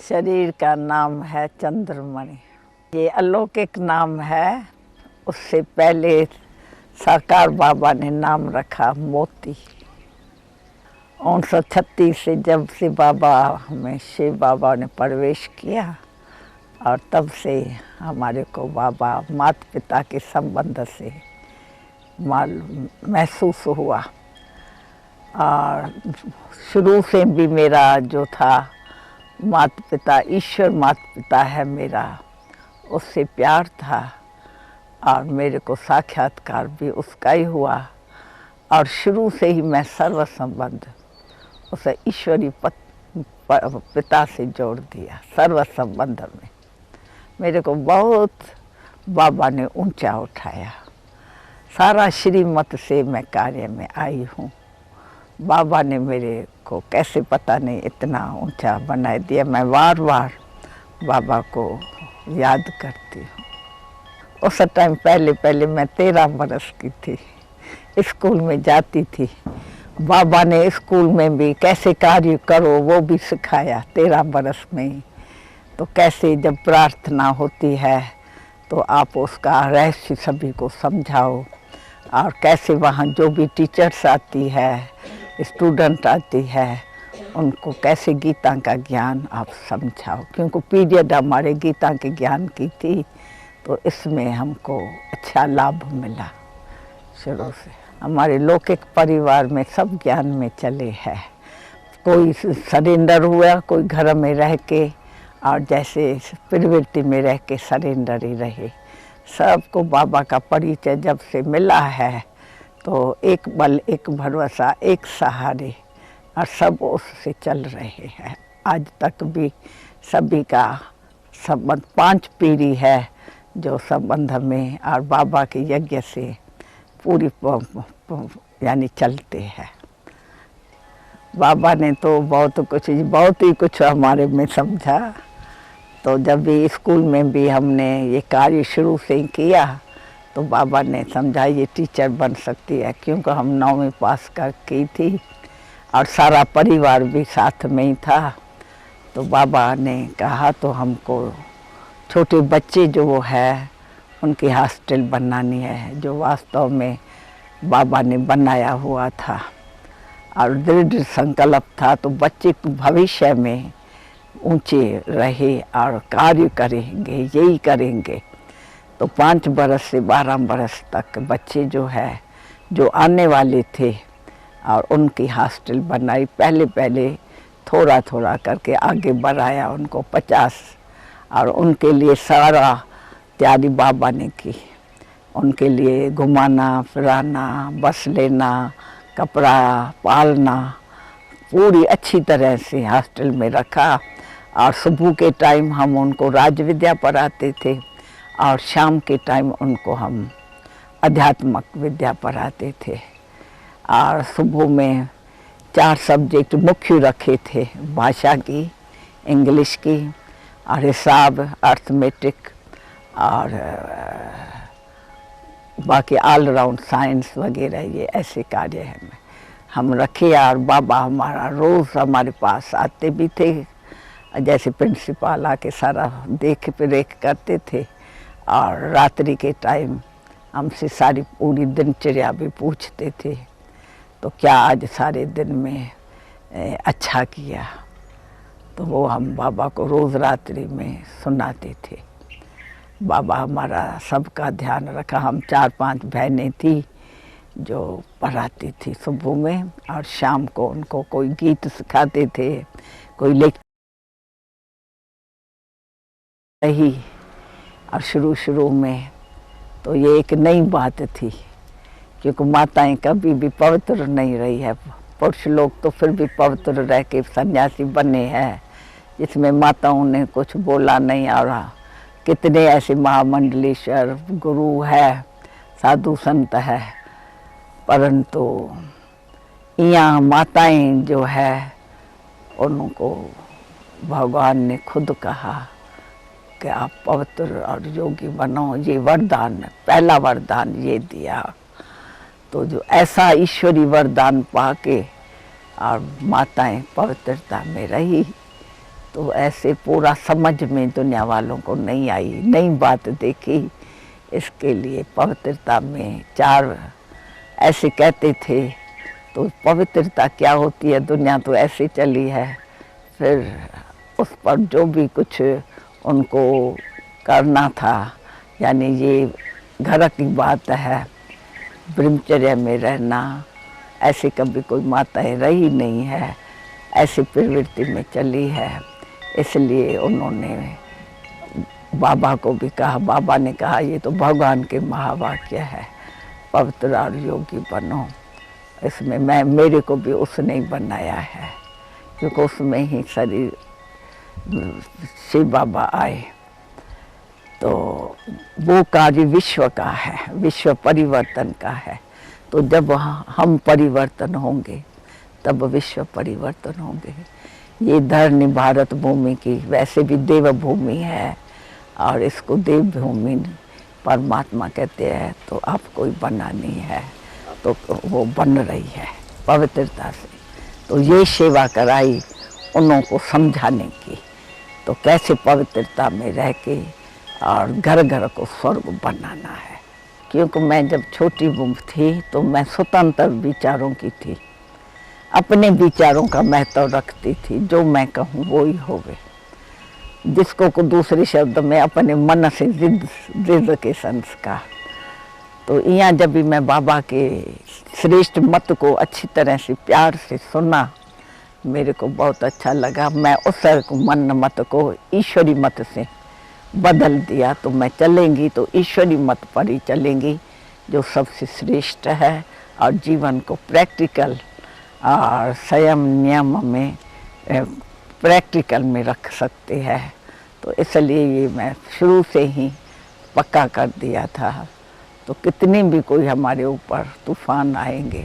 शरीर का नाम है चंद्रमणि। ये अलौकिक नाम है। उससे पहले साकार बाबा ने नाम रखा मोती। 1936 से जब से बाबा में शिव बाबा ने प्रवेश किया और तब से हमारे को बाबा माता पिता के संबंध से महसूस हुआ। और शुरू से भी मेरा जो था माता पिता, ईश्वर माता पिता है मेरा, उससे प्यार था और मेरे को साक्षात्कार भी उसका ही हुआ। और शुरू से ही मैं सर्व संबंध उसे ईश्वरी पिता से जोड़ दिया। सर्व संबंध में मेरे को बहुत बाबा ने ऊंचा उठाया। सारा श्रीमत से मैं कार्य में आई हूँ। बाबा ने मेरे को कैसे पता नहीं इतना ऊंचा बना दिया। मैं बार बार बाबा को याद करती हूँ। उस टाइम पहले मैं 13 बरस की थी, स्कूल में जाती थी। बाबा ने स्कूल में भी कैसे कार्य करो वो भी सिखाया 13 बरस में ही। तो कैसे जब प्रार्थना होती है तो आप उसका रहस्य सभी को समझाओ, और कैसे वहाँ जो भी टीचर्स आती है, स्टूडेंट आती है, उनको कैसे गीता का ज्ञान आप समझाओ। क्योंकि पीरियड हमारे गीता के ज्ञान की थी, तो इसमें हमको अच्छा लाभ मिला। शुरू से हमारे लौकिक परिवार में सब ज्ञान में चले हैं। कोई सरेंडर हुआ, कोई घर में रह के और जैसे प्रवृत्ति में रह के सरेंडर ही रहे। सबको बाबा का परिचय जब से मिला है तो एक बल, एक भरोसा, एक सहारे, और सब उससे चल रहे हैं। आज तक भी सभी का संबंध 5 पीढ़ी है जो संबंध में और बाबा के यज्ञ से पूरी यानी चलते हैं। बाबा ने तो बहुत ही कुछ हमारे में समझा। तो जब भी स्कूल में भी हमने ये कार्य शुरू से ही किया तो बाबा ने समझा ये टीचर बन सकती है। क्योंकि हम 9वीं पास कर की थी और सारा परिवार भी साथ में ही था। तो बाबा ने कहा तो हमको छोटे बच्चे जो है उनकी हॉस्टल बनानी है, जो वास्तव में बाबा ने बनाया हुआ था और दृढ़ संकल्प था। तो बच्चे भविष्य में ऊंचे रहे और कार्य करेंगे, यही करेंगे। तो 5 बरस से 12 बरस तक बच्चे जो है जो आने वाले थे और उनकी हॉस्टल बनाई। पहले थोड़ा थोड़ा करके आगे बढ़ाया उनको 50, और उनके लिए सारा तैयारी बाबा ने की। उनके लिए घुमाना फिराना, बस लेना, कपड़ा पालना, पूरी अच्छी तरह से हॉस्टल में रखा। और सुबह के टाइम हम उनको राज विद्या पढ़ाते थे और शाम के टाइम उनको हम आध्यात्मिक विद्या पढ़ाते थे। और सुबह में 4 सब्जेक्ट मुख्य रखे थे, भाषा की, इंग्लिश की और हिसाब, अर्थमेटिक और बाकी ऑल राउंड साइंस वगैरह। ये ऐसे कार्य हैं हम रखे। और बाबा हमारा रोज़ हमारे पास आते भी थे, जैसे प्रिंसिपल आके सारा देख रेख करते थे। और रात्रि के टाइम हमसे सारी पूरी दिनचर्या भी पूछते थे, तो क्या आज सारे दिन में अच्छा किया। तो वो हम बाबा को रोज़ रात्रि में सुनाते थे। बाबा हमारा सबका ध्यान रखा। हम 4-5 बहनें थी जो पढ़ाती थी सुबह में, और शाम को उनको कोई गीत सिखाते थे, कोई लेक्चर रही। और शुरू में तो ये एक नई बात थी, क्योंकि माताएं कभी भी पवित्र नहीं रही है। पुरुष लोग तो फिर भी पवित्र रह के सन्यासी बने हैं, जिसमें माताओं ने कुछ बोला नहीं। और कितने ऐसे महामंडलेश्वर गुरु है, साधु संत है, परंतु यहाँ माताएं जो है उनको भगवान ने खुद कहा कि आप पवित्र और योगी बनो। ये वरदान, पहला वरदान ये दिया। तो जो ऐसा ईश्वरी वरदान पाके और माताएं पवित्रता में रही, तो ऐसे पूरा समझ में दुनिया वालों को नहीं आई, नई बात देखी। इसके लिए पवित्रता में 4 ऐसे कहते थे। तो पवित्रता क्या होती है, दुनिया तो ऐसे चली है। फिर उस पर जो भी कुछ उनको करना था, यानी ये घर की बात है, ब्रह्मचर्य में रहना, ऐसे कभी कोई माताएं रही नहीं है, ऐसी प्रवृत्ति में चली है। इसलिए उन्होंने बाबा को भी कहा, बाबा ने कहा ये तो भगवान के महावाक्य है, पवित्र और योगी बनो। इसमें मेरे को भी उसने ही बनाया है, क्योंकि उसमें ही शरीर शिव बाबा आए। तो वो कार्य विश्व का है, विश्व परिवर्तन का है। तो जब हम परिवर्तन होंगे तब विश्व परिवर्तन होंगे। ये धरनी भारत भूमि की वैसे भी देव भूमि है, और इसको देव भूमि परमात्मा कहते हैं। तो आपको ही बनानी है, तो वो बन रही है पवित्रता से। तो ये सेवा कराई उन्हों को समझाने की, तो कैसे पवित्रता में रह के और घर घर को स्वर्ग बनाना है। क्योंकि मैं जब छोटी थी तो मैं स्वतंत्र विचारों की थी, अपने विचारों का महत्व रखती थी। जो मैं कहूँ वो ही होवे, जिसको को दूसरे शब्द में अपने मन से जिद के संस्कार। तो यहाँ जब भी मैं बाबा के श्रेष्ठ मत को अच्छी तरह से प्यार से सुना, मेरे को बहुत अच्छा लगा। मैं उस मन मत को ईश्वरी मत से बदल दिया। तो मैं चलेंगी तो ईश्वरी मत पर ही चलेंगी, जो सबसे श्रेष्ठ है, और जीवन को प्रैक्टिकल और संयम नियम में प्रैक्टिकल में रख सकते हैं। तो इसलिए ये मैं शुरू से ही पक्का कर दिया था। तो कितने भी कोई हमारे ऊपर तूफान आएंगे,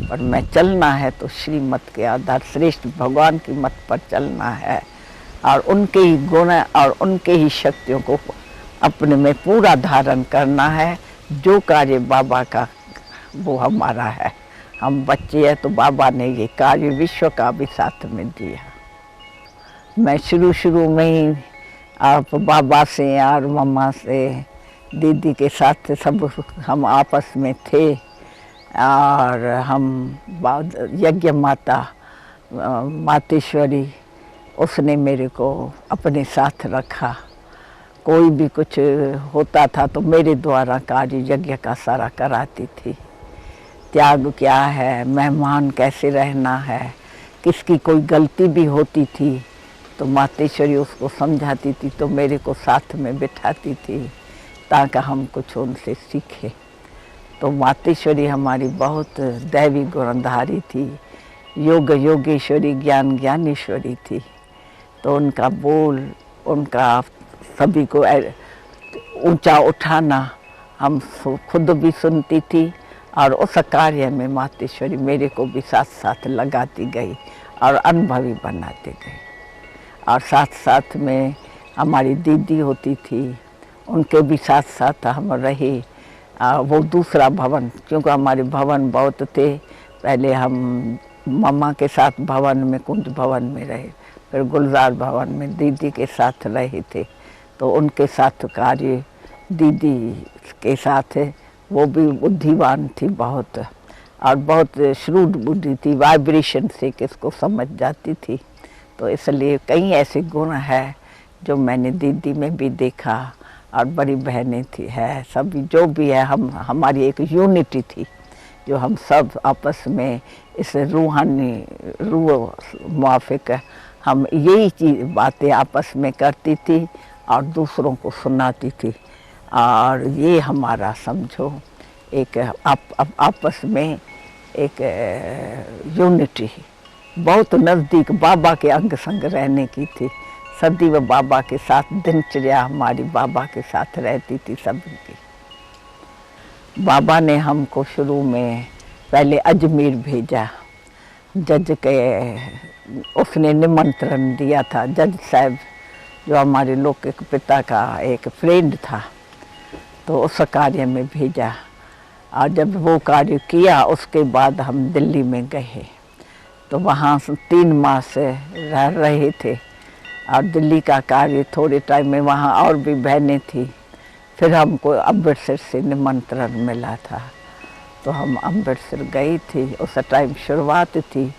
पर मैं चलना है तो श्रीमत के आधार श्रेष्ठ भगवान की मत पर चलना है, और उनके ही गुण और उनके ही शक्तियों को अपने में पूरा धारण करना है। जो कार्य बाबा का वो हमारा है। हम बच्चे हैं तो बाबा ने ये कार्य विश्व का भी साथ में दिया। मैं शुरू में ही आप बाबा से और मम्मा से, दीदी के साथ सब हम आपस में थे। और हम यज्ञ माता मातेश्वरी, उसने मेरे को अपने साथ रखा। कोई भी कुछ होता था तो मेरे द्वारा कार्य यज्ञ का सारा कराती थी। त्याग क्या है, मेहमान कैसे रहना है, किसकी कोई गलती भी होती थी तो मातेश्वरी उसको समझाती थी, तो मेरे को साथ में बिठाती थी ताकि हम कुछ उनसे सीखें। तो मातेश्वरी हमारी बहुत दैवी गुणधारी थी, योग योगेश्वरी, ज्ञान ज्ञानेश्वरी थी। तो उनका बोल, उनका सभी को ऊंचा उठाना हम खुद भी सुनती थी, और उस कार्य में मातेश्वरी मेरे को भी साथ साथ लगाती गई और अनुभवी बनाती गई। और साथ साथ में हमारी दीदी होती थी, उनके भी साथ साथ हम रहे। वो दूसरा भवन, क्योंकि हमारे भवन बहुत थे। पहले हम मम्मा के साथ भवन में, कुंज भवन में रहे, फिर गुलजार भवन में दीदी के साथ रहे थे। तो उनके साथ कार्य दीदी के साथ, वो भी बुद्धिमान थी बहुत, और बहुत श्रूड बुद्धि थी, वाइब्रेशन से किसको समझ जाती थी। तो इसलिए कई ऐसे गुण हैं जो मैंने दीदी में भी देखा, और बड़ी बहनें थी है, सभी जो भी है, हमारी एक यूनिटी थी, जो हम सब आपस में इस रूहानी रूह मुआफिक हम यही चीज़ बातें आपस में करती थी और दूसरों को सुनाती थी। और ये हमारा समझो एक आपस में एक यूनिटी बहुत नज़दीक बाबा के अंग संग रहने की थी। सदैव बाबा के साथ दिनचर्या हमारी बाबा के साथ रहती थी सबकी। बाबा ने हमको शुरू में पहले अजमेर भेजा, जज के उसने निमंत्रण दिया था। जज साहब जो हमारे लौकिक पिता का एक फ्रेंड था, तो उस कार्य में भेजा। और जब वो कार्य किया उसके बाद हम दिल्ली में गए, तो वहाँ 3 मास रह रहे थे। और दिल्ली का कार्य थोड़े टाइम में, वहाँ और भी बहनें थी। फिर हमको अमृतसर से निमंत्रण मिला था, तो हम अमृतसर गई थी। उस टाइम शुरुआत थी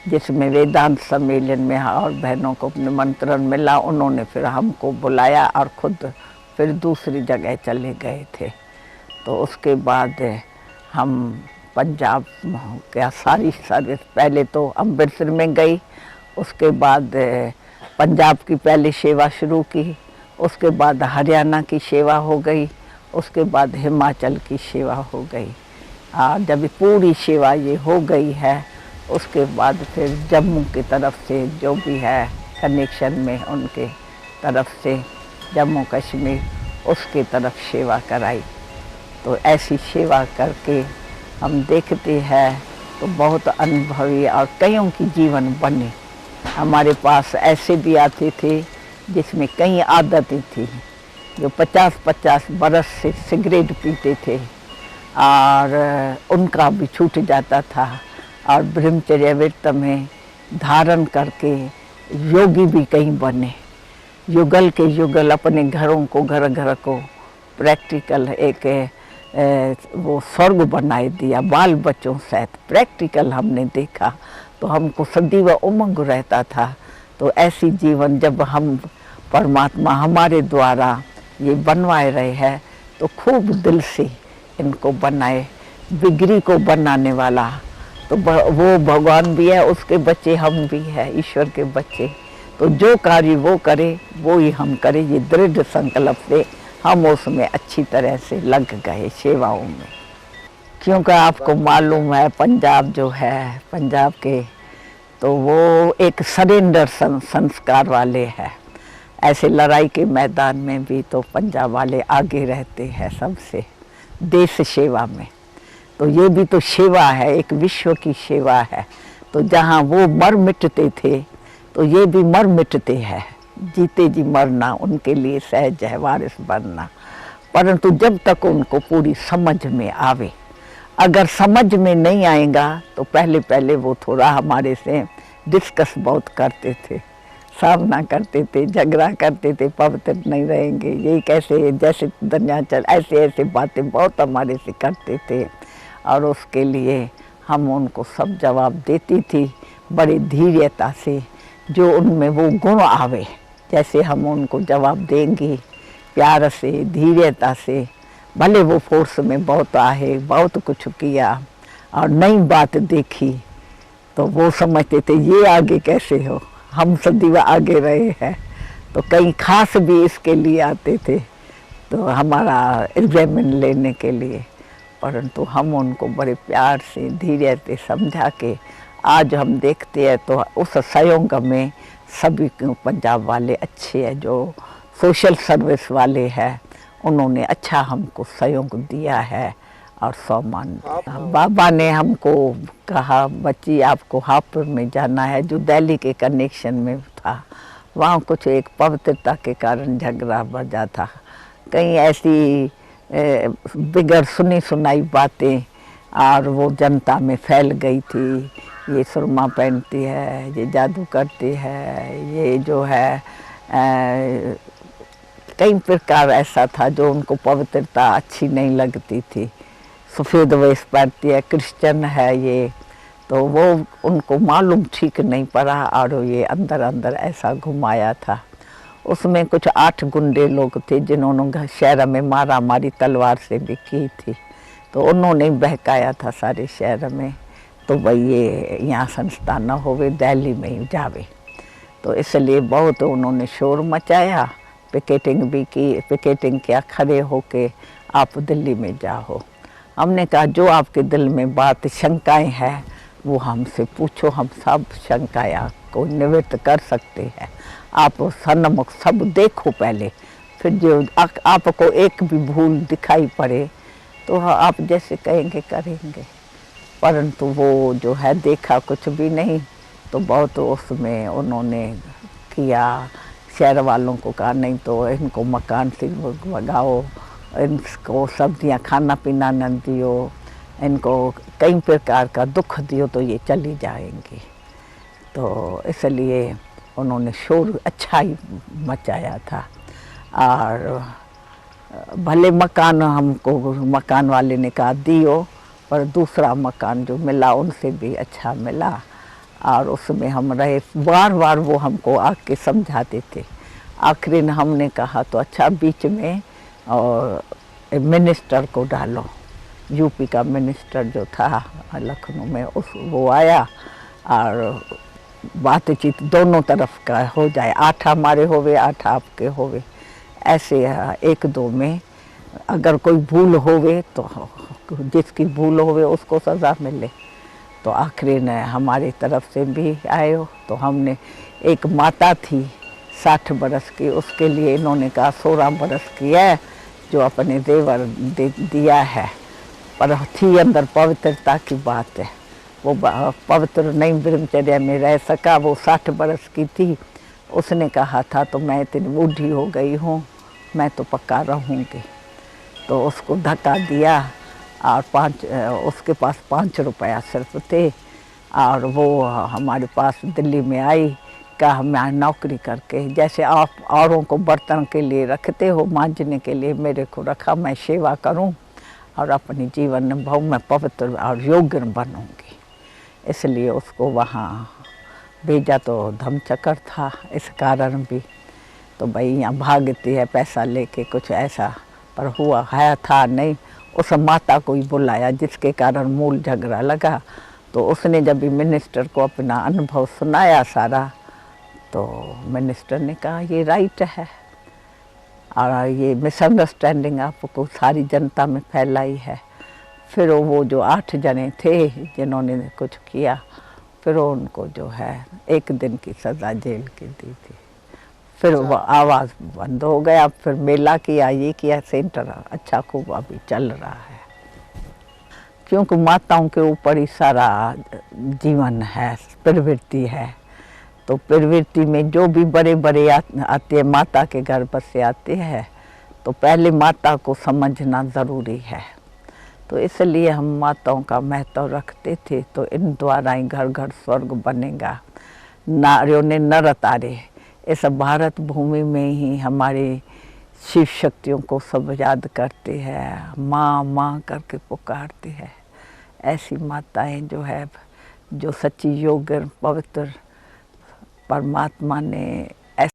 जिसमें वेदांत सम्मेलन में और बहनों को निमंत्रण मिला। उन्होंने फिर हमको बुलाया और खुद फिर दूसरी जगह चले गए थे। तो उसके बाद हम पंजाब क्या सारी सर्विस, पहले तो अमृतसर में गई, उसके बाद पंजाब की पहले सेवा शुरू की, उसके बाद हरियाणा की सेवा हो गई, उसके बाद हिमाचल की सेवा हो गई। और जब पूरी सेवा ये हो गई है, उसके बाद फिर जम्मू की तरफ से जो भी है कनेक्शन में, उनके तरफ से जम्मू कश्मीर उसके तरफ सेवा कराई। तो ऐसी सेवा करके हम देखते हैं तो बहुत अनुभवी और कईयों की जीवन बने। हमारे पास ऐसे भी आते थे जिसमें कई आदतें थी, जो 50-50 बरस से सिगरेट पीते थे और उनका भी छूट जाता था, और ब्रह्मचर्य व्रत में धारण करके योगी भी कई बने। युगल के युगल अपने घरों को, घर घर को प्रैक्टिकल एक वो स्वर्ग बनाए दिया, बाल बच्चों सहित प्रैक्टिकल हमने देखा। तो हमको सदैव उमंग रहता था। तो ऐसी जीवन जब हम परमात्मा हमारे द्वारा ये बनवाए रहे हैं, तो खूब दिल से इनको बनाए। बिगड़ी को बनाने वाला तो वो भगवान भी है, उसके बच्चे हम भी हैं, ईश्वर के बच्चे। तो जो कार्य वो करे वो ही हम करें, ये दृढ़ संकल्प से हम उसमें अच्छी तरह से लग गए सेवाओं में। क्योंकि आपको मालूम है पंजाब जो है, पंजाब के तो वो एक सरेंडर संस्कार वाले हैं। ऐसे लड़ाई के मैदान में भी तो पंजाब वाले आगे रहते हैं सबसे, देश सेवा में। तो ये भी तो सेवा है, एक विश्व की सेवा है। तो जहाँ वो मर मिटते थे, तो ये भी मर मिटते हैं। जीते जी मरना उनके लिए सहज है, वारिस बनना। परंतु जब तक उनको पूरी समझ में आवे, अगर समझ में नहीं आएगा तो पहले पहले वो थोड़ा हमारे से डिस्कस बहुत करते थे, सामना करते थे, झगड़ा करते थे, पवित्र नहीं रहेंगे, ये कैसे, जैसे दुनिया चल, ऐसे ऐसे बातें बहुत हमारे से करते थे। और उसके लिए हम उनको सब जवाब देती थी बड़ी धैर्यता से, जो उनमें वो गुण आवे, जैसे हम उनको जवाब देंगे प्यार से, धैर्यता से। भले वो फोर्स में बहुत आए, बहुत कुछ किया और नई बात देखी, तो वो समझते थे ये आगे कैसे हो, हम सदैव आगे रहे हैं। तो कई खास भी इसके लिए आते थे, तो हमारा एग्जामिन लेने के लिए। परंतु हम उनको बड़े प्यार से, धैर्य से समझा के आज हम देखते हैं तो उस सहयोग में सभी पंजाब वाले अच्छे हैं, जो सोशल सर्विस वाले हैं, उन्होंने अच्छा हमको सहयोग दिया है और सम्मान दिया। बाबा ने हमको कहा, बच्ची आपको हापुड़ में जाना है, जो दिल्ली के कनेक्शन में था। वहाँ कुछ एक पवित्रता के कारण झगड़ा बजा था, कहीं ऐसी बिगड़ सुनी सुनाई बातें, और वो जनता में फैल गई थी। ये सुरमा पहनती है, ये जादू करती है, ये जो है कई प्रकार ऐसा था जो उनको पवित्रता अच्छी नहीं लगती थी। सफ़ेद वेश पहनती है, क्रिश्चियन है ये, तो वो उनको मालूम ठीक नहीं पड़ा और ये अंदर अंदर ऐसा घुमाया था। उसमें कुछ 8 गुंडे लोग थे जिन्होंने शहर में मारा मारी तलवार से भी की थी। तो उन्होंने बहकाया था सारे शहर में, तो भाई ये यहाँ संस्था न होवे, दिल्ली में ही जावे। तो इसलिए बहुत उन्होंने शोर मचाया, पिकेटिंग भी की, पिकेटिंग किया, खड़े होके आप दिल्ली में जाओ। हमने कहा जो आपके दिल में बात शंकाएं हैं वो हमसे पूछो, हम सब शंकाएं को निवृत्त कर सकते हैं। आप सन्मुख सब देखो पहले, फिर जो आपको एक भी भूल दिखाई पड़े तो आप जैसे कहेंगे करेंगे। परंतु वो जो है देखा कुछ भी नहीं, तो बहुत उसमें उन्होंने किया। शहर वालों को कहा नहीं तो इनको मकान से भगाओ, इनको सब्जियां खाना पीना न दियो, इनको कई प्रकार का दुख दियो तो ये चली जाएंगी। तो इसलिए उन्होंने शोर अच्छा ही मचाया था। और भले मकान हमको मकान वाले ने कहा दियो, पर दूसरा मकान जो मिला उनसे भी अच्छा मिला। और उसमें हम रहे, बार बार वो हमको आके समझाते थे। आखिरी में हमने कहा तो अच्छा बीच में और मिनिस्टर को डालो। यूपी का मिनिस्टर जो था लखनऊ में, उस वो आया और बातचीत दोनों तरफ का हो जाए, 8 हमारे होवे 8 आपके होवे, ऐसे एक दो में अगर कोई भूल होवे तो जिसकी भूल होवे उसको सज़ा मिले। तो आखिरी ने हमारी तरफ से भी आए हो। तो हमने, एक माता थी 60 बरस की, उसके लिए इन्होंने कहा 16 बरस की है जो अपने देवर दिया है, पर थी अंदर पवित्रता की बात है, वो पवित्र नहीं ब्रह्मचर्य में रह सका। वो 60 बरस की थी, उसने कहा था तो मैं इतनी बूढ़ी हो गई हूँ, मैं तो पक्का रहूँगी। तो उसको धक्का दिया और उसके पास 5 रुपया सिर्फ थे। और वो हमारे पास दिल्ली में आई, कहा मैं नौकरी करके, जैसे आप औरों को बर्तन के लिए रखते हो मांजने के लिए, मेरे को रखा, मैं सेवा करूं और अपने जीवन में बहु मैं पवित्र और योग्य बनूंगी। इसलिए उसको वहाँ भेजा। तो धमचक्कर था इस कारण भी, तो भाई यहाँ भागती है पैसा लेके कुछ ऐसा, पर हुआ है था नहीं। उस माता को ही बुलाया जिसके कारण मूल झगड़ा लगा। तो उसने जब भी मिनिस्टर को अपना अनुभव सुनाया सारा, तो मिनिस्टर ने कहा ये राइट है, और ये मिसअंडरस्टैंडिंग आपको सारी जनता में फैलाई है। फिर वो जो 8 जने थे जिन्होंने कुछ किया, फिर उनको जो है 1 दिन की सज़ा जेल की दी थी। फिर वो आवाज़ बंद हो गया। फिर मेला किया, ये किया, सेंटर अच्छा खूब अभी चल रहा है, क्योंकि माताओं के ऊपर ही सारा जीवन है, प्रवृत्ति है। तो प्रवृत्ति में जो भी बड़े बड़े आते हैं, माता के गर्भ से आते हैं, तो पहले माता को समझना ज़रूरी है। तो इसलिए हम माताओं का महत्व रखते थे। तो इन द्वारा ही घर घर स्वर्ग बनेगा। नारियों ने नर तारे, इस भारत भूमि में ही हमारी शिव शक्तियों को सब याद करते हैं, माँ माँ करके पुकारते हैं। ऐसी माताएं जो सच्ची योग्य पवित्र परमात्मा ने